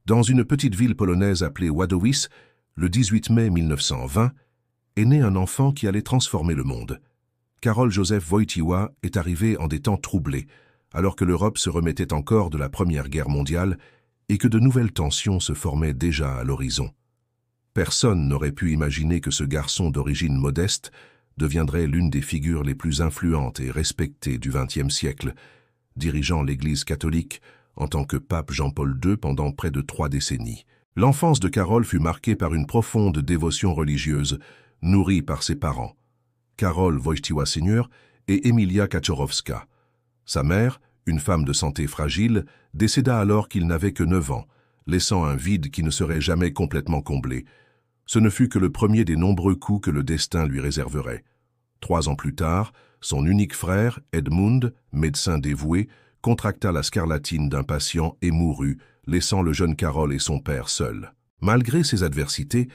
Dans une petite ville polonaise appelée Wadowice, le 18 mai 1920, est né un enfant qui allait transformer le monde. Karol Józef Wojtyła est arrivé en des temps troublés, alors que l'Europe se remettait encore de la Première Guerre mondiale et que de nouvelles tensions se formaient déjà à l'horizon. Personne n'aurait pu imaginer que ce garçon d'origine modeste deviendrait l'une des figures les plus influentes et respectées du XXe siècle, dirigeant l'Église catholique en tant que pape Jean-Paul II pendant près de 3 décennies. L'enfance de Karol fut marquée par une profonde dévotion religieuse, nourrie par ses parents, Karol Wojtyła Sr. et Emilia Kaczorowska. Sa mère, une femme de santé fragile, décéda alors qu'il n'avait que 9 ans, laissant un vide qui ne serait jamais complètement comblé. Ce ne fut que le premier des nombreux coups que le destin lui réserverait. 3 ans plus tard, son unique frère, Edmund, médecin dévoué, contracta la scarlatine d'un patient et mourut, laissant le jeune Karol et son père seuls. Malgré ces adversités,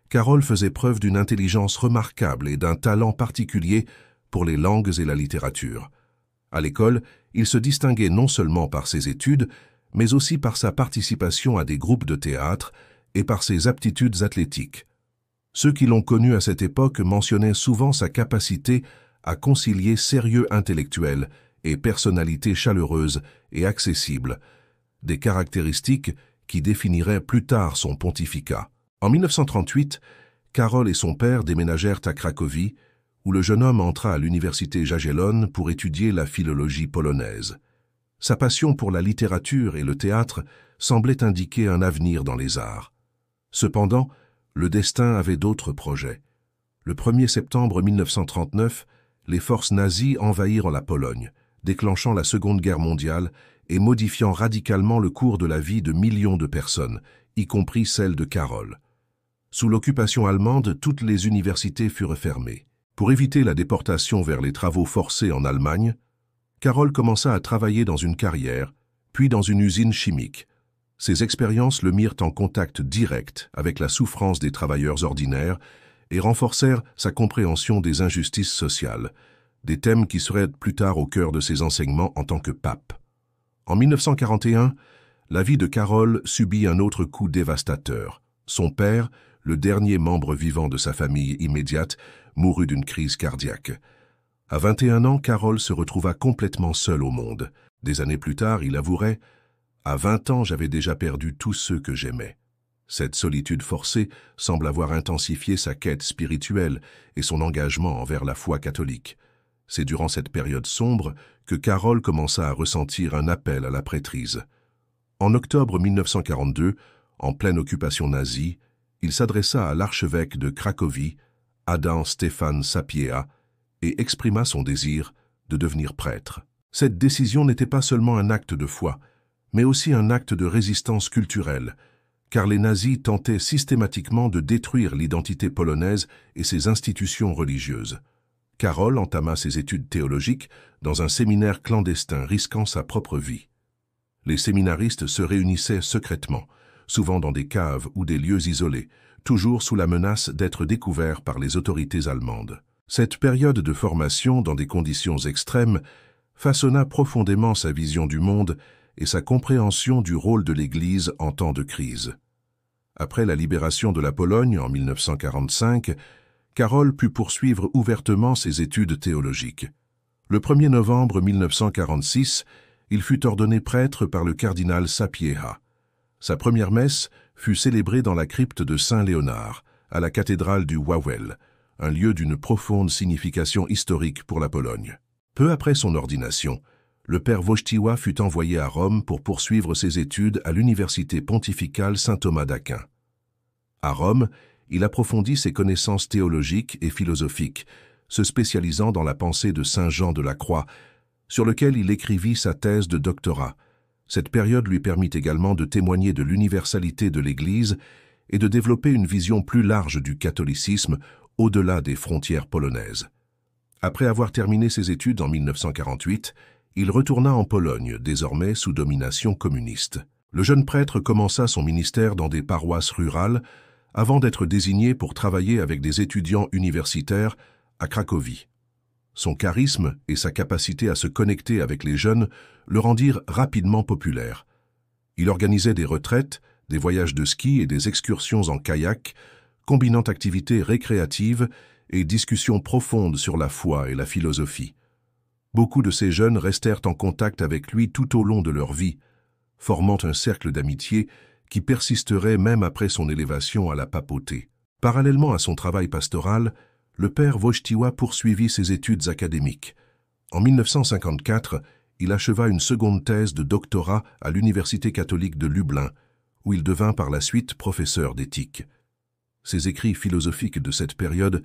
Karol faisait preuve d'une intelligence remarquable et d'un talent particulier pour les langues et la littérature. À l'école, il se distinguait non seulement par ses études, mais aussi par sa participation à des groupes de théâtre et par ses aptitudes athlétiques. Ceux qui l'ont connu à cette époque mentionnaient souvent sa capacité à concilier sérieux intellectuel et personnalité chaleureuse et accessible, des caractéristiques qui définiraient plus tard son pontificat. En 1938, Karol et son père déménagèrent à Cracovie, où le jeune homme entra à l'université Jagiellonne pour étudier la philologie polonaise. Sa passion pour la littérature et le théâtre semblait indiquer un avenir dans les arts. Cependant, le destin avait d'autres projets. Le 1er septembre 1939, les forces nazies envahirent la Pologne, déclenchant la Seconde Guerre mondiale et modifiant radicalement le cours de la vie de millions de personnes, y compris celle de Karol. Sous l'occupation allemande, toutes les universités furent fermées. Pour éviter la déportation vers les travaux forcés en Allemagne, Karol commença à travailler dans une carrière, puis dans une usine chimique. Ces expériences le mirent en contact direct avec la souffrance des travailleurs ordinaires et renforcèrent sa compréhension des injustices sociales, des thèmes qui seraient plus tard au cœur de ses enseignements en tant que pape. En 1941, la vie de Karol subit un autre coup dévastateur. Son père, le dernier membre vivant de sa famille immédiate, mourut d'une crise cardiaque. À 21 ans, Karol se retrouva complètement seul au monde. Des années plus tard, il avouerait « À 20 ans, j'avais déjà perdu tous ceux que j'aimais ». Cette solitude forcée semble avoir intensifié sa quête spirituelle et son engagement envers la foi catholique. C'est durant cette période sombre que Karol commença à ressentir un appel à la prêtrise. En octobre 1942, en pleine occupation nazie, il s'adressa à l'archevêque de Cracovie, Adam Stefan Sapieha, et exprima son désir de devenir prêtre. Cette décision n'était pas seulement un acte de foi, mais aussi un acte de résistance culturelle, car les nazis tentaient systématiquement de détruire l'identité polonaise et ses institutions religieuses. Karol entama ses études théologiques dans un séminaire clandestin risquant sa propre vie. Les séminaristes se réunissaient secrètement, souvent dans des caves ou des lieux isolés, toujours sous la menace d'être découverts par les autorités allemandes. Cette période de formation dans des conditions extrêmes façonna profondément sa vision du monde et sa compréhension du rôle de l'Église en temps de crise. Après la libération de la Pologne en 1945, Karol put poursuivre ouvertement ses études théologiques. Le 1er novembre 1946, il fut ordonné prêtre par le cardinal Sapieha. Sa première messe fut célébrée dans la crypte de Saint-Léonard, à la cathédrale du Wawel, un lieu d'une profonde signification historique pour la Pologne. Peu après son ordination, le père Wojtyła fut envoyé à Rome pour poursuivre ses études à l'université pontificale Saint-Thomas d'Aquin. À Rome, il approfondit ses connaissances théologiques et philosophiques, se spécialisant dans la pensée de saint Jean de la Croix, sur lequel il écrivit sa thèse de doctorat. Cette période lui permit également de témoigner de l'universalité de l'Église et de développer une vision plus large du catholicisme au-delà des frontières polonaises. Après avoir terminé ses études en 1948, il retourna en Pologne, désormais sous domination communiste. Le jeune prêtre commença son ministère dans des paroisses rurales avant d'être désigné pour travailler avec des étudiants universitaires à Cracovie. Son charisme et sa capacité à se connecter avec les jeunes le rendirent rapidement populaire. Il organisait des retraites, des voyages de ski et des excursions en kayak, combinant activités récréatives et discussions profondes sur la foi et la philosophie. Beaucoup de ces jeunes restèrent en contact avec lui tout au long de leur vie, formant un cercle d'amitié qui persisterait même après son élévation à la papauté. Parallèlement à son travail pastoral, le père Wojtyła poursuivit ses études académiques. En 1954, il acheva une seconde thèse de doctorat à l'Université catholique de Lublin, où il devint par la suite professeur d'éthique. Ses écrits philosophiques de cette période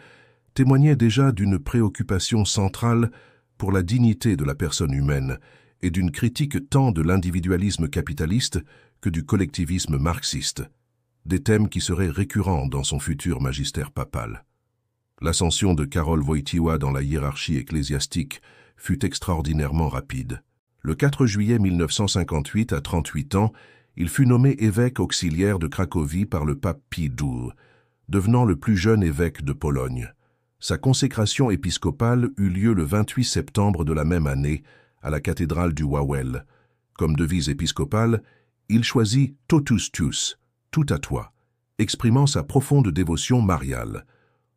témoignaient déjà d'une préoccupation centrale pour la dignité de la personne humaine et d'une critique tant de l'individualisme capitaliste que du collectivisme marxiste, des thèmes qui seraient récurrents dans son futur magistère papal. L'ascension de Karol Wojtyła dans la hiérarchie ecclésiastique fut extraordinairement rapide. Le 4 juillet 1958, à 38 ans, il fut nommé évêque auxiliaire de Cracovie par le pape Pie XII, devenant le plus jeune évêque de Pologne. Sa consécration épiscopale eut lieu le 28 septembre de la même année à la cathédrale du Wawel. Comme devise épiscopale, il choisit « Totus tuus », tout à toi, exprimant sa profonde dévotion mariale.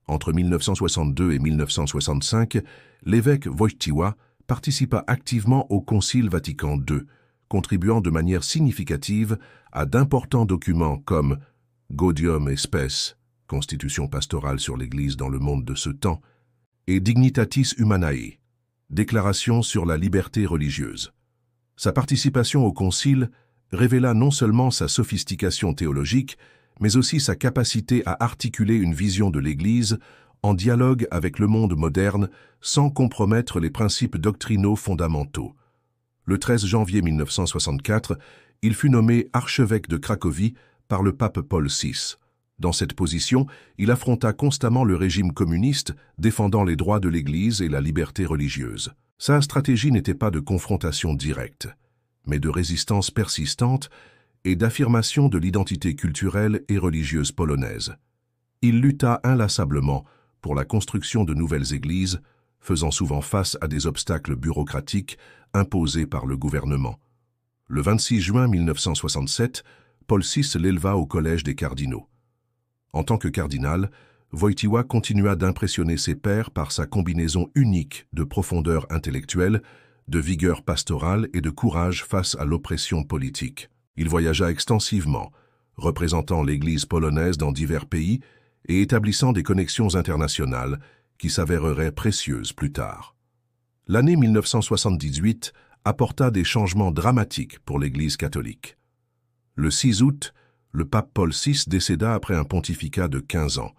Entre 1962 et 1965, l'évêque Wojtyła participa activement au Concile Vatican II, contribuant de manière significative à d'importants documents comme Gaudium et Spes, Constitution pastorale sur l'Église dans le monde de ce temps, et Dignitatis Humanae, Déclaration sur la liberté religieuse. Sa participation au Concile révéla non seulement sa sophistication théologique, mais aussi sa capacité à articuler une vision de l'Église en dialogue avec le monde moderne sans compromettre les principes doctrinaux fondamentaux. Le 13 janvier 1964, il fut nommé archevêque de Cracovie par le pape Paul VI. Dans cette position, il affronta constamment le régime communiste, défendant les droits de l'Église et la liberté religieuse. Sa stratégie n'était pas de confrontation directe, mais de résistance persistante et d'affirmation de l'identité culturelle et religieuse polonaise. Il lutta inlassablement pour la construction de nouvelles églises, faisant souvent face à des obstacles bureaucratiques imposés par le gouvernement. Le 26 juin 1967, Paul VI l'éleva au Collège des cardinaux. En tant que cardinal, Wojtyła continua d'impressionner ses pairs par sa combinaison unique de profondeur intellectuelle, de vigueur pastorale et de courage face à l'oppression politique. Il voyagea extensivement, représentant l'Église polonaise dans divers pays et établissant des connexions internationales qui s'avéreraient précieuses plus tard. L'année 1978 apporta des changements dramatiques pour l'Église catholique. Le 6 août, le pape Paul VI décéda après un pontificat de 15 ans.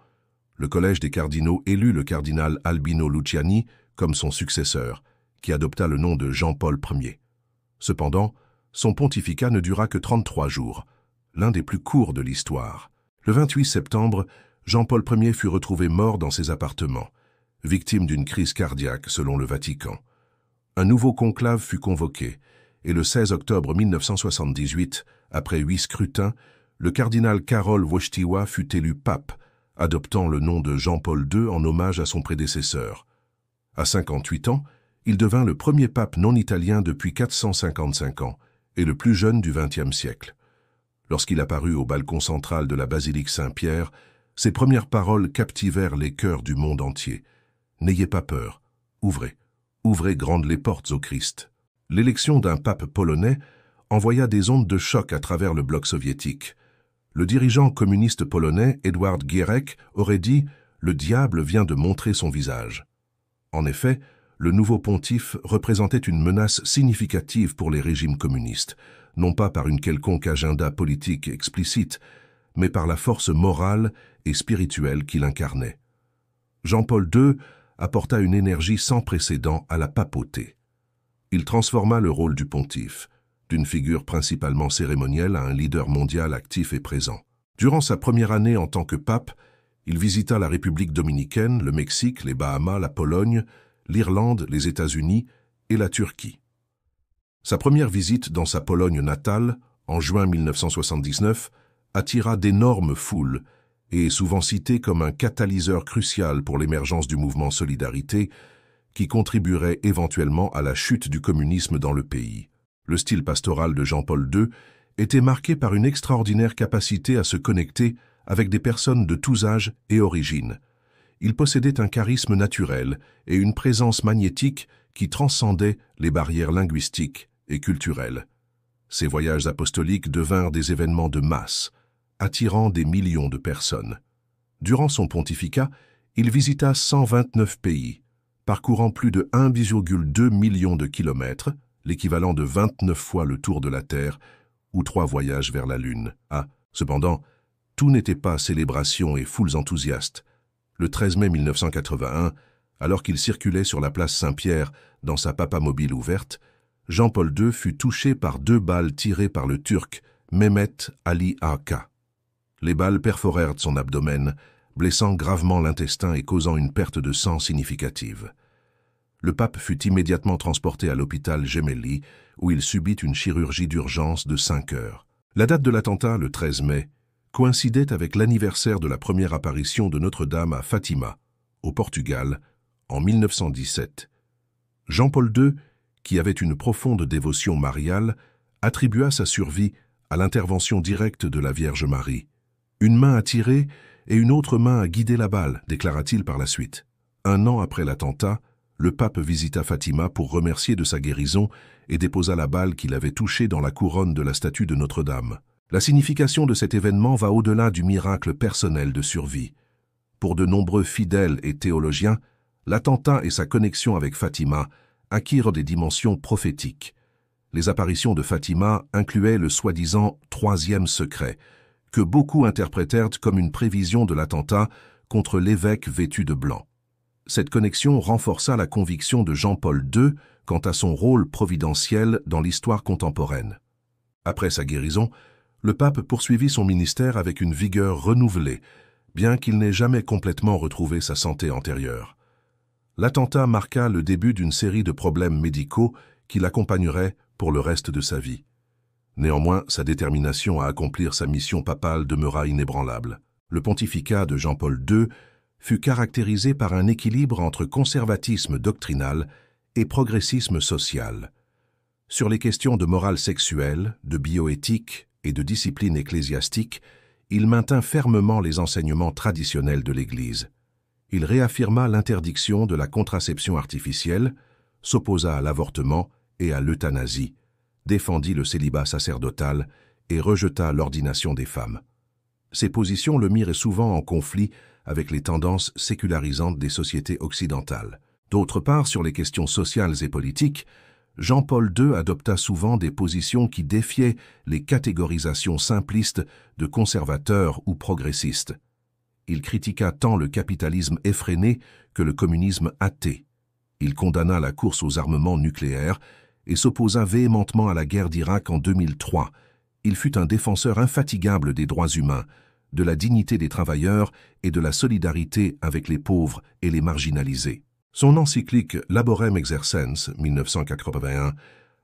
Le Collège des cardinaux élut le cardinal Albino Luciani comme son successeur, qui adopta le nom de Jean-Paul Ier. Cependant, son pontificat ne dura que 33 jours, l'un des plus courts de l'histoire. Le 28 septembre, Jean-Paul Ier fut retrouvé mort dans ses appartements, victime d'une crise cardiaque selon le Vatican. Un nouveau conclave fut convoqué, et le 16 octobre 1978, après 8 scrutins, le cardinal Karol Wojtyła fut élu pape, adoptant le nom de Jean-Paul II en hommage à son prédécesseur. À 58 ans, il devint le premier pape non italien depuis 455 ans et le plus jeune du XXe siècle. Lorsqu'il apparut au balcon central de la basilique Saint-Pierre, ses premières paroles captivèrent les cœurs du monde entier. « N'ayez pas peur, ouvrez, ouvrez grandes les portes au Christ ». L'élection d'un pape polonais envoya des ondes de choc à travers le bloc soviétique. Le dirigeant communiste polonais Edward Gierek aurait dit « Le diable vient de montrer son visage ». En effet, le nouveau pontife représentait une menace significative pour les régimes communistes, non pas par une quelconque agenda politique explicite, mais par la force morale et spirituelle qu'il incarnait. Jean-Paul II apporta une énergie sans précédent à la papauté. Il transforma le rôle du pontife, d'une figure principalement cérémonielle à un leader mondial actif et présent. Durant sa première année en tant que pape, il visita la République dominicaine, le Mexique, les Bahamas, la Pologne, l'Irlande, les États-Unis et la Turquie. Sa première visite dans sa Pologne natale, en juin 1979, attira d'énormes foules et est souvent cité comme un catalyseur crucial pour l'émergence du mouvement Solidarité qui contribuerait éventuellement à la chute du communisme dans le pays. Le style pastoral de Jean-Paul II était marqué par une extraordinaire capacité à se connecter avec des personnes de tous âges et origines. Il possédait un charisme naturel et une présence magnétique qui transcendait les barrières linguistiques et culturelles. Ses voyages apostoliques devinrent des événements de masse, attirant des millions de personnes. Durant son pontificat, il visita 129 pays, parcourant plus de 1,2 million de kilomètres, l'équivalent de 29 fois le tour de la Terre, ou 3 voyages vers la Lune. Cependant, tout n'était pas célébration et foules enthousiastes. Le 13 mai 1981, alors qu'il circulait sur la place Saint-Pierre dans sa papamobile ouverte, Jean-Paul II fut touché par 2 balles tirées par le Turc Mehmet Ali Aka. Les balles perforèrent son abdomen, blessant gravement l'intestin et causant une perte de sang significative. Le pape fut immédiatement transporté à l'hôpital Gemelli, où il subit une chirurgie d'urgence de 5 heures. La date de l'attentat, le 13 mai, coïncidait avec l'anniversaire de la première apparition de Notre-Dame à Fatima, au Portugal, en 1917. Jean-Paul II, qui avait une profonde dévotion mariale, attribua sa survie à l'intervention directe de la Vierge Marie. Une main a tiré et une autre main a guidé la balle, déclara-t-il par la suite. 1 an après l'attentat, le pape visita Fatima pour remercier de sa guérison et déposa la balle qu'il avait touchée dans la couronne de la statue de Notre-Dame. La signification de cet événement va au-delà du miracle personnel de survie. Pour de nombreux fidèles et théologiens, l'attentat et sa connexion avec Fatima acquirent des dimensions prophétiques. Les apparitions de Fatima incluaient le soi-disant « troisième secret », que beaucoup interprétèrent comme une prévision de l'attentat contre l'évêque vêtu de blanc. Cette connexion renforça la conviction de Jean-Paul II quant à son rôle providentiel dans l'histoire contemporaine. Après sa guérison, le pape poursuivit son ministère avec une vigueur renouvelée, bien qu'il n'ait jamais complètement retrouvé sa santé antérieure. L'attentat marqua le début d'une série de problèmes médicaux qui l'accompagneraient pour le reste de sa vie. Néanmoins, sa détermination à accomplir sa mission papale demeura inébranlable. Le pontificat de Jean-Paul II fut caractérisé par un équilibre entre conservatisme doctrinal et progressisme social. Sur les questions de morale sexuelle, de bioéthique et de discipline ecclésiastique, il maintint fermement les enseignements traditionnels de l'Église. Il réaffirma l'interdiction de la contraception artificielle, s'opposa à l'avortement et à l'euthanasie, défendit le célibat sacerdotal et rejeta l'ordination des femmes. Ces positions le mirent souvent en conflit avec les tendances sécularisantes des sociétés occidentales. D'autre part, sur les questions sociales et politiques, Jean-Paul II adopta souvent des positions qui défiaient les catégorisations simplistes de conservateurs ou progressistes. Il critiqua tant le capitalisme effréné que le communisme athée. Il condamna la course aux armements nucléaires et s'opposa véhémentement à la guerre d'Irak en 2003. Il fut un défenseur infatigable des droits humains, de la dignité des travailleurs et de la solidarité avec les pauvres et les marginalisés. Son encyclique Laborem Exercens, 1981,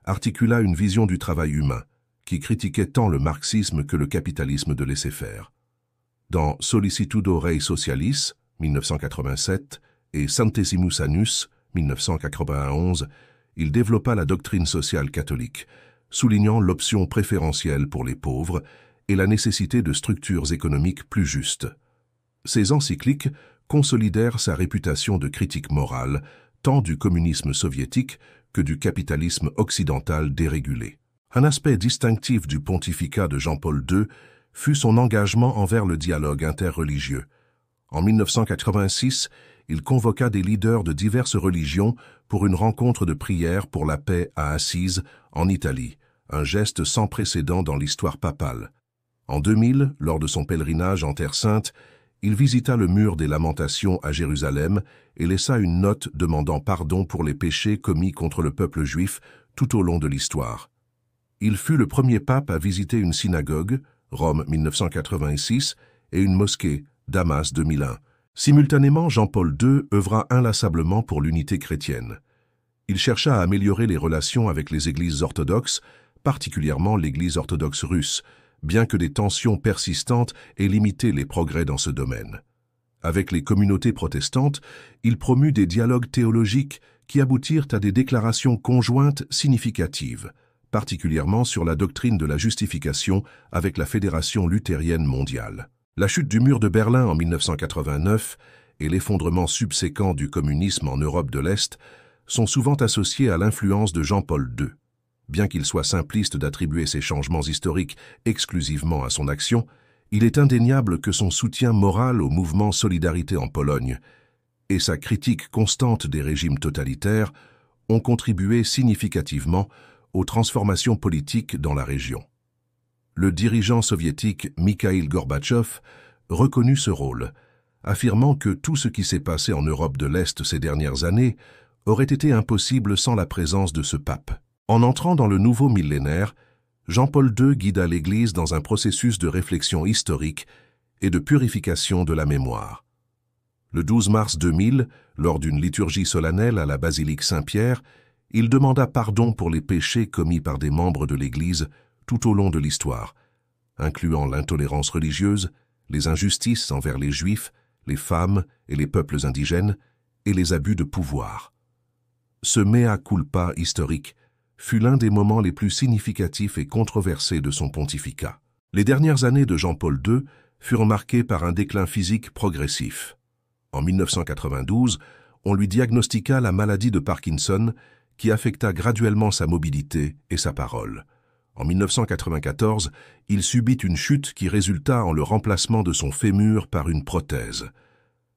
articula une vision du travail humain, qui critiquait tant le marxisme que le capitalisme de laisser-faire. Dans Sollicitudo Rei Socialis, 1987, et Centesimus Annus, 1991, il développa la doctrine sociale catholique, soulignant l'option préférentielle pour les pauvres et la nécessité de structures économiques plus justes. Ces encycliques consolidèrent sa réputation de critique morale, tant du communisme soviétique que du capitalisme occidental dérégulé. Un aspect distinctif du pontificat de Jean-Paul II fut son engagement envers le dialogue interreligieux. En 1986, il convoqua des leaders de diverses religions pour une rencontre de prière pour la paix à Assise, en Italie, un geste sans précédent dans l'histoire papale. En 2000, lors de son pèlerinage en Terre Sainte, il visita le mur des Lamentations à Jérusalem et laissa une note demandant pardon pour les péchés commis contre le peuple juif tout au long de l'histoire. Il fut le premier pape à visiter une synagogue, Rome 1986, et une mosquée, Damas 2001. Simultanément, Jean-Paul II œuvra inlassablement pour l'unité chrétienne. Il chercha à améliorer les relations avec les églises orthodoxes, particulièrement l'Église orthodoxe russe, bien que des tensions persistantes aient limité les progrès dans ce domaine. Avec les communautés protestantes, il promut des dialogues théologiques qui aboutirent à des déclarations conjointes significatives. particulièrement sur la doctrine de la justification avec la Fédération luthérienne mondiale. La chute du mur de Berlin en 1989 et l'effondrement subséquent du communisme en Europe de l'Est sont souvent associés à l'influence de Jean-Paul II. Bien qu'il soit simpliste d'attribuer ces changements historiques exclusivement à son action, il est indéniable que son soutien moral au mouvement Solidarité en Pologne et sa critique constante des régimes totalitaires ont contribué significativement aux transformations politiques dans la région. Le dirigeant soviétique Mikhaïl Gorbatchev reconnut ce rôle, affirmant que tout ce qui s'est passé en Europe de l'Est ces dernières années aurait été impossible sans la présence de ce pape. En entrant dans le nouveau millénaire, Jean-Paul II guida l'Église dans un processus de réflexion historique et de purification de la mémoire. Le 12 mars 2000, lors d'une liturgie solennelle à la basilique Saint-Pierre, il demanda pardon pour les péchés commis par des membres de l'Église tout au long de l'histoire, incluant l'intolérance religieuse, les injustices envers les Juifs, les femmes et les peuples indigènes, et les abus de pouvoir. Ce mea culpa historique fut l'un des moments les plus significatifs et controversés de son pontificat. Les dernières années de Jean-Paul II furent marquées par un déclin physique progressif. En 1992, on lui diagnostiqua la maladie de Parkinson qui affecta graduellement sa mobilité et sa parole. En 1994, il subit une chute qui résulta en le remplacement de son fémur par une prothèse.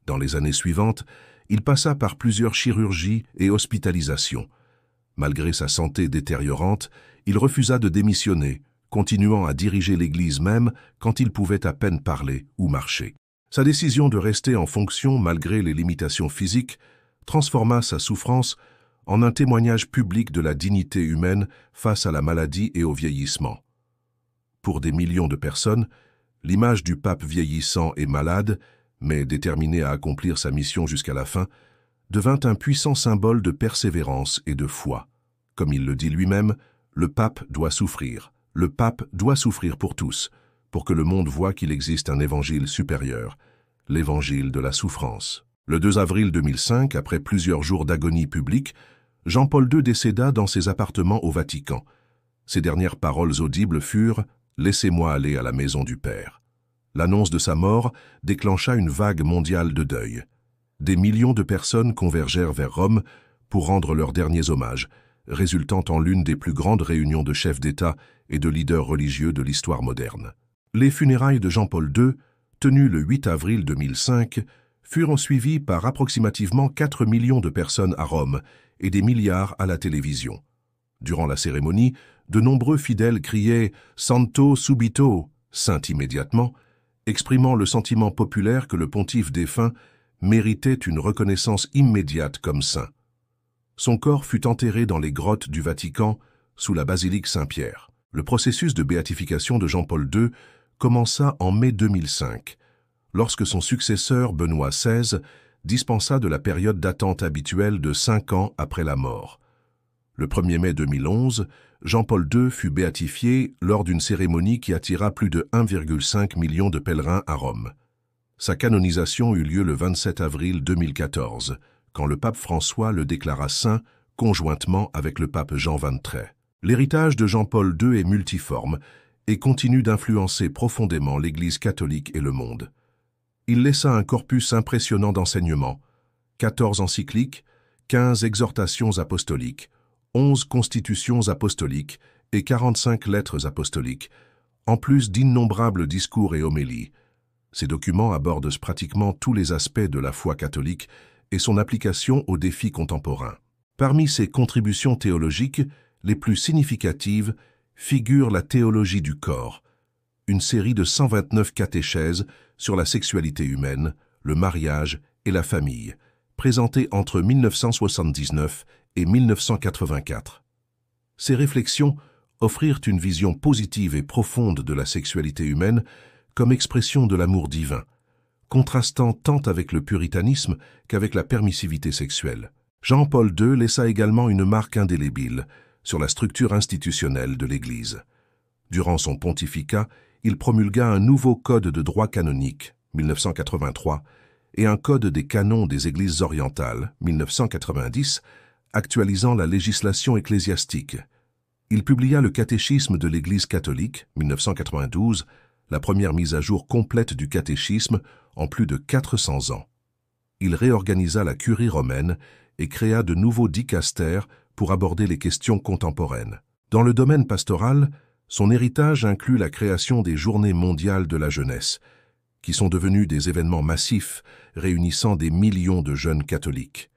Dans les années suivantes, il passa par plusieurs chirurgies et hospitalisations. Malgré sa santé détériorante, il refusa de démissionner, continuant à diriger l'Église même quand il pouvait à peine parler ou marcher. Sa décision de rester en fonction malgré les limitations physiques transforma sa souffrance en un témoignage public de la dignité humaine face à la maladie et au vieillissement. Pour des millions de personnes, l'image du pape vieillissant et malade, mais déterminé à accomplir sa mission jusqu'à la fin, devint un puissant symbole de persévérance et de foi. Comme il le dit lui-même, le pape doit souffrir. Le pape doit souffrir pour tous, pour que le monde voie qu'il existe un évangile supérieur, l'évangile de la souffrance. Le 2 avril 2005, après plusieurs jours d'agonie publique, Jean-Paul II décéda dans ses appartements au Vatican. Ses dernières paroles audibles furent « Laissez-moi aller à la maison du Père ». L'annonce de sa mort déclencha une vague mondiale de deuil. Des millions de personnes convergèrent vers Rome pour rendre leurs derniers hommages, résultant en l'une des plus grandes réunions de chefs d'État et de leaders religieux de l'histoire moderne. Les funérailles de Jean-Paul II, tenues le 8 avril 2005, furent suivies par approximativement 4 millions de personnes à Rome et des milliards à la télévision. Durant la cérémonie, de nombreux fidèles criaient « Santo subito », saint immédiatement, exprimant le sentiment populaire que le pontife défunt méritait une reconnaissance immédiate comme saint. Son corps fut enterré dans les grottes du Vatican, sous la basilique Saint-Pierre. Le processus de béatification de Jean-Paul II commença en mai 2005, lorsque son successeur Benoît XVI dispensa de la période d'attente habituelle de 5 ans après la mort. Le 1er mai 2011, Jean-Paul II fut béatifié lors d'une cérémonie qui attira plus de 1,5 million de pèlerins à Rome. Sa canonisation eut lieu le 27 avril 2014, quand le pape François le déclara saint conjointement avec le pape Jean XXIII. L'héritage de Jean-Paul II est multiforme et continue d'influencer profondément l'Église catholique et le monde. Il laissa un corpus impressionnant d'enseignements, 14 encycliques, 15 exhortations apostoliques, 11 constitutions apostoliques et 45 lettres apostoliques, en plus d'innombrables discours et homélies. Ces documents abordent pratiquement tous les aspects de la foi catholique et son application aux défis contemporains. Parmi ses contributions théologiques, les plus significatives figurent la théologie du corps, une série de 129 catéchèses sur la sexualité humaine, le mariage et la famille, présentées entre 1979 et 1984. Ces réflexions offrirent une vision positive et profonde de la sexualité humaine comme expression de l'amour divin, contrastant tant avec le puritanisme qu'avec la permissivité sexuelle. Jean-Paul II laissa également une marque indélébile sur la structure institutionnelle de l'Église. Durant son pontificat, il promulgua un nouveau code de droit canonique, 1983, et un code des canons des Églises orientales, 1990, actualisant la législation ecclésiastique. Il publia le Catéchisme de l'Église catholique, 1992, la première mise à jour complète du catéchisme en plus de 400 ans. Il réorganisa la curie romaine et créa de nouveaux dicastères pour aborder les questions contemporaines. Dans le domaine pastoral, son héritage inclut la création des Journées mondiales de la jeunesse, qui sont devenues des événements massifs réunissant des millions de jeunes catholiques.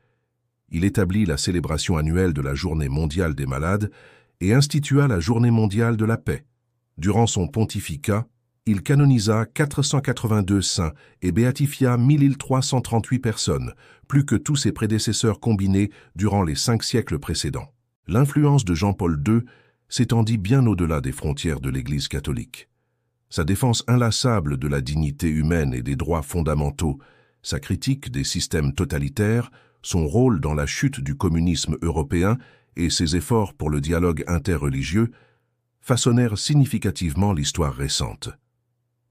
Il établit la célébration annuelle de la Journée mondiale des malades et institua la Journée mondiale de la paix. Durant son pontificat, il canonisa 482 saints et béatifia 1338 personnes, plus que tous ses prédécesseurs combinés durant les 5 siècles précédents. L'influence de Jean-Paul II s'étendit bien au-delà des frontières de l'Église catholique. Sa défense inlassable de la dignité humaine et des droits fondamentaux, sa critique des systèmes totalitaires, son rôle dans la chute du communisme européen et ses efforts pour le dialogue interreligieux façonnèrent significativement l'histoire récente.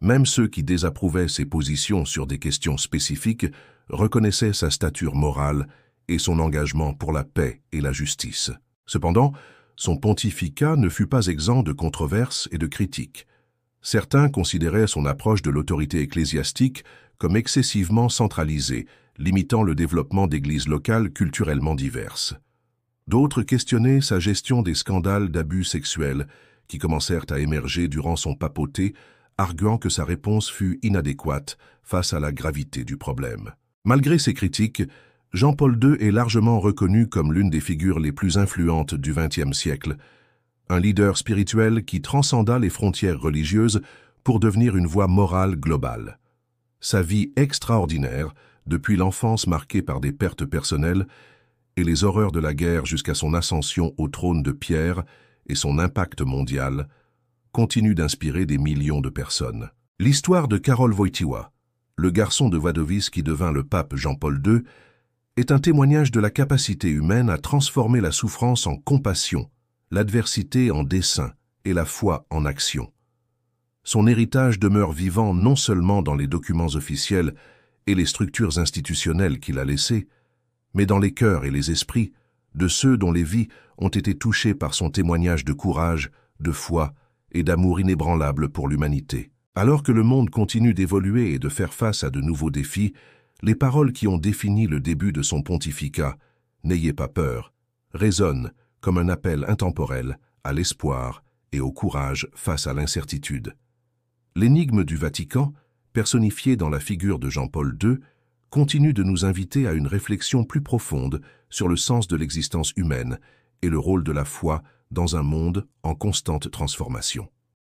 Même ceux qui désapprouvaient ses positions sur des questions spécifiques reconnaissaient sa stature morale et son engagement pour la paix et la justice. Cependant, son pontificat ne fut pas exempt de controverses et de critiques. Certains considéraient son approche de l'autorité ecclésiastique comme excessivement centralisée, limitant le développement d'églises locales culturellement diverses. D'autres questionnaient sa gestion des scandales d'abus sexuels qui commencèrent à émerger durant son papauté, arguant que sa réponse fut inadéquate face à la gravité du problème. Malgré ces critiques, Jean-Paul II est largement reconnu comme l'une des figures les plus influentes du XXe siècle, un leader spirituel qui transcenda les frontières religieuses pour devenir une voix morale globale. Sa vie extraordinaire, depuis l'enfance marquée par des pertes personnelles et les horreurs de la guerre jusqu'à son ascension au trône de Pierre et son impact mondial, continue d'inspirer des millions de personnes. L'histoire de Karol Wojtyła, le garçon de Wadowice qui devint le pape Jean-Paul II, est un témoignage de la capacité humaine à transformer la souffrance en compassion, l'adversité en dessein et la foi en action. Son héritage demeure vivant non seulement dans les documents officiels et les structures institutionnelles qu'il a laissées, mais dans les cœurs et les esprits de ceux dont les vies ont été touchées par son témoignage de courage, de foi et d'amour inébranlable pour l'humanité. Alors que le monde continue d'évoluer et de faire face à de nouveaux défis, les paroles qui ont défini le début de son pontificat, « N'ayez pas peur », résonnent comme un appel intemporel à l'espoir et au courage face à l'incertitude. L'énigme du Vatican, personnifiée dans la figure de Jean-Paul II, continue de nous inviter à une réflexion plus profonde sur le sens de l'existence humaine et le rôle de la foi dans un monde en constante transformation.